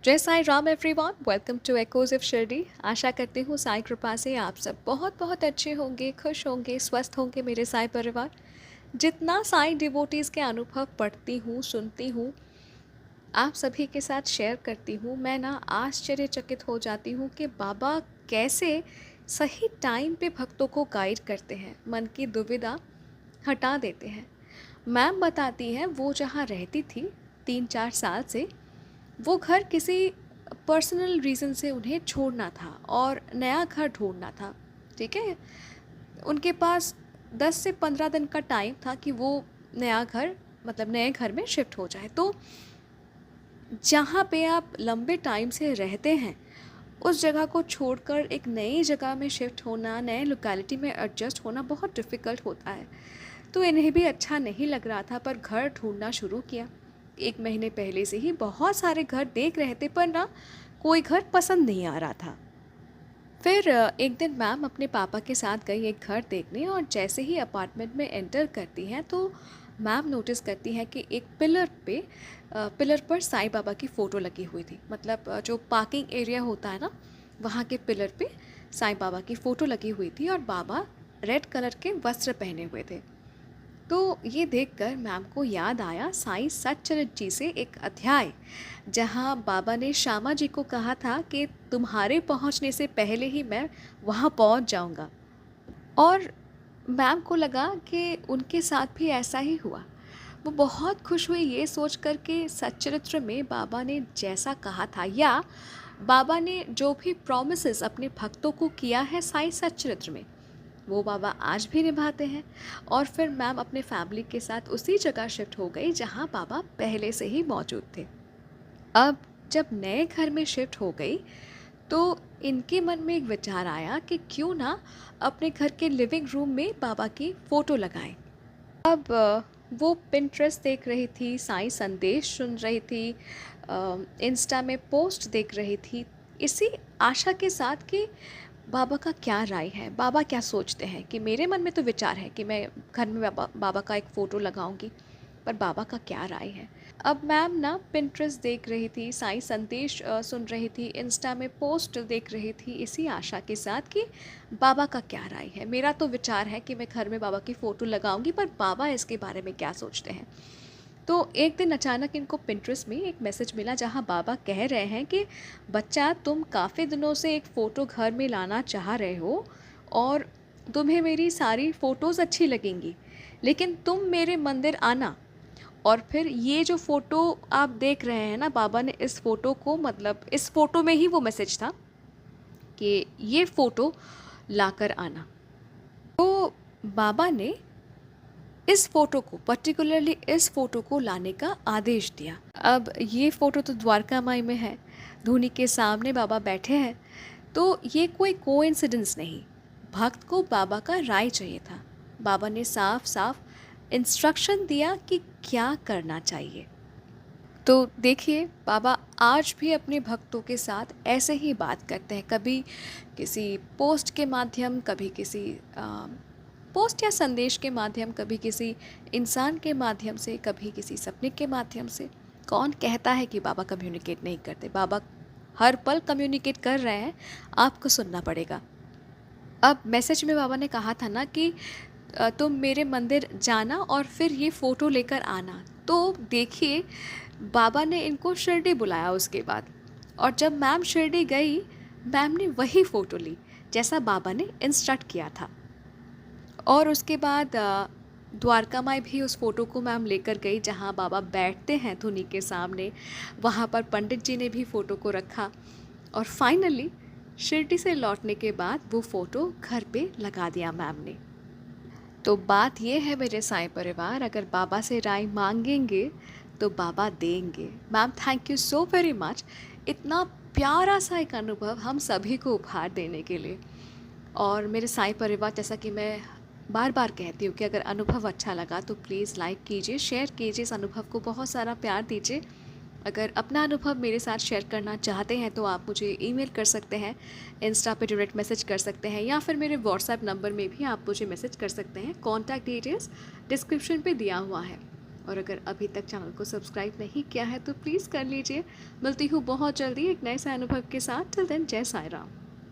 जय Sai Ram everyone, welcome to echoes of Shirdi. आशा करती हूँ साईं कृपा से आप सब बहुत बहुत अच्छे होंगे, खुश होंगे, स्वस्थ होंगे मेरे साईं परिवार। जितना साईं डिवोटीज़ के अनुभव पढ़ती हूँ, सुनती हूँ, आप सभी के साथ शेयर करती हूँ, मैं ना आश्चर्यचकित हो जाती हूँ कि बाबा कैसे सही टाइम पे भक्तों को गाइड करते हैं, मन की दुविधा हटा देते हैं। मैम बताती हैं वो जहाँ रहती थी 3-4 साल से, वो घर किसी पर्सनल रीज़न से उन्हें छोड़ना था और नया घर ढूंढना था। ठीक है, उनके पास 10 से 15 दिन का टाइम था कि वो नया घर मतलब नए घर में शिफ्ट हो जाए। तो जहाँ पे आप लंबे टाइम से रहते हैं उस जगह को छोड़कर एक नई जगह में शिफ्ट होना, नए लोकेलिटी में एडजस्ट होना बहुत डिफ़िकल्ट होता है। तो इन्हें भी अच्छा नहीं लग रहा था, पर घर ढूंढना शुरू किया। 1 महीने पहले से ही बहुत सारे घर देख रहे थे, पर ना कोई घर पसंद नहीं आ रहा था। फिर एक दिन मैम अपने पापा के साथ गई एक घर देखने, और जैसे ही अपार्टमेंट में एंटर करती हैं तो मैम नोटिस करती हैं कि एक पिलर पर साईं बाबा की फ़ोटो लगी हुई थी। मतलब जो पार्किंग एरिया होता है ना, वहाँ के पिलर पे साईं बाबा की फ़ोटो लगी हुई थी और बाबा रेड कलर के वस्त्र पहने हुए थे। तो ये देखकर मैम को याद आया साईं सच्चरित्र जी से एक अध्याय, जहाँ बाबा ने श्यामा जी को कहा था कि तुम्हारे पहुँचने से पहले ही मैं वहाँ पहुँच जाऊँगा। और मैम को लगा कि उनके साथ भी ऐसा ही हुआ। वो बहुत खुश हुई ये सोच कर के सच्चरित्र में बाबा ने जैसा कहा था, या बाबा ने जो भी प्रॉमिसेस अपने भक्तों को किया है साईं सच्चरित्र में, वो बाबा आज भी निभाते हैं। और फिर मैम अपने फैमिली के साथ उसी जगह शिफ्ट हो गई जहाँ बाबा पहले से ही मौजूद थे। अब जब नए घर में शिफ्ट हो गई तो इनके मन में एक विचार आया कि क्यों ना अपने घर के लिविंग रूम में बाबा की फ़ोटो लगाएं। अब वो पिंटरेस्ट देख रही थी, साईं संदेश सुन रही थी, इंस्टा में पोस्ट देख रही थी, इसी आशा के साथ कि बाबा का क्या राय है, बाबा क्या सोचते हैं। कि मेरे मन में तो विचार है कि मैं घर में बाबा का एक फ़ोटो लगाऊंगी, पर बाबा का क्या राय है। अब मैम ना पिंटरेस्ट देख रही थी, साईं संदेश सुन रही थी, इंस्टा में पोस्ट देख रही थी, इसी आशा के साथ कि बाबा का क्या राय है। मेरा तो विचार है कि मैं घर में बाबा की फ़ोटो लगाऊंगी, पर बाबा इसके बारे में क्या सोचते हैं। तो एक दिन अचानक इनको पिंटरेस्ट में एक मैसेज मिला जहाँ बाबा कह रहे हैं कि बच्चा, तुम काफ़ी दिनों से एक फ़ोटो घर में लाना चाह रहे हो और तुम्हें मेरी सारी फ़ोटोज़ अच्छी लगेंगी, लेकिन तुम मेरे मंदिर आना और फिर ये जो फ़ोटो आप देख रहे हैं ना, बाबा ने इस फ़ोटो को, मतलब इस फ़ोटो में ही वो मैसेज था कि ये फ़ोटो लाकर आना। तो बाबा ने इस फ़ोटो को, पर्टिकुलरली इस फ़ोटो को लाने का आदेश दिया। अब ये फ़ोटो तो द्वारका माई में है, धूनी के सामने बाबा बैठे हैं। तो ये कोई कोइंसिडेंस नहीं, भक्त को बाबा का राय चाहिए था। बाबा ने साफ साफ इंस्ट्रक्शन दिया कि क्या करना चाहिए। तो देखिए, बाबा आज भी अपने भक्तों के साथ ऐसे ही बात करते हैं, कभी किसी पोस्ट के माध्यम, कभी किसी पोस्ट या संदेश के माध्यम, कभी किसी इंसान के माध्यम से, कभी किसी सपने के माध्यम से। कौन कहता है कि बाबा कम्युनिकेट नहीं करते? बाबा हर पल कम्युनिकेट कर रहे हैं, आपको सुनना पड़ेगा। अब मैसेज में बाबा ने कहा था ना कि तुम मेरे मंदिर जाना और फिर ये फ़ोटो लेकर आना। तो देखिए, बाबा ने इनको शिरडी बुलाया उसके बाद, और जब मैम शिरडी गई, मैम ने वही फ़ोटो ली जैसा बाबा ने इंस्ट्रक्ट किया था। और उसके बाद द्वारका माई भी उस फ़ोटो को मैम लेकर गई जहाँ बाबा बैठते हैं धुनी के सामने। वहाँ पर पंडित जी ने भी फ़ोटो को रखा, और फाइनली शिरडी से लौटने के बाद वो फ़ोटो घर पे लगा दिया मैम ने। तो बात ये है मेरे साईं परिवार, अगर बाबा से राय मांगेंगे तो बाबा देंगे। Ma'am, thank you so very much, इतना प्यारा सा एक अनुभव हम सभी को उपहार देने के लिए। और मेरे साईं परिवार, जैसा कि मैं बार बार कहती हूँ कि अगर अनुभव अच्छा लगा तो प्लीज़ लाइक कीजिए, शेयर कीजिए, इस अनुभव को बहुत सारा प्यार दीजिए। अगर अपना अनुभव मेरे साथ शेयर करना चाहते हैं तो आप मुझे ईमेल कर सकते हैं, इंस्टा पे डायरेक्ट मैसेज कर सकते हैं, या फिर मेरे व्हाट्सएप नंबर में भी आप मुझे मैसेज कर सकते हैं। कॉन्टैक्ट डिटेल्स डिस्क्रिप्शन पे दिया हुआ है। और अगर अभी तक चैनल को सब्सक्राइब नहीं किया है तो प्लीज़ कर लीजिए। मिलती हूँ बहुत जल्दी एक नए से अनुभव के साथ। टिल देन जय साई राम।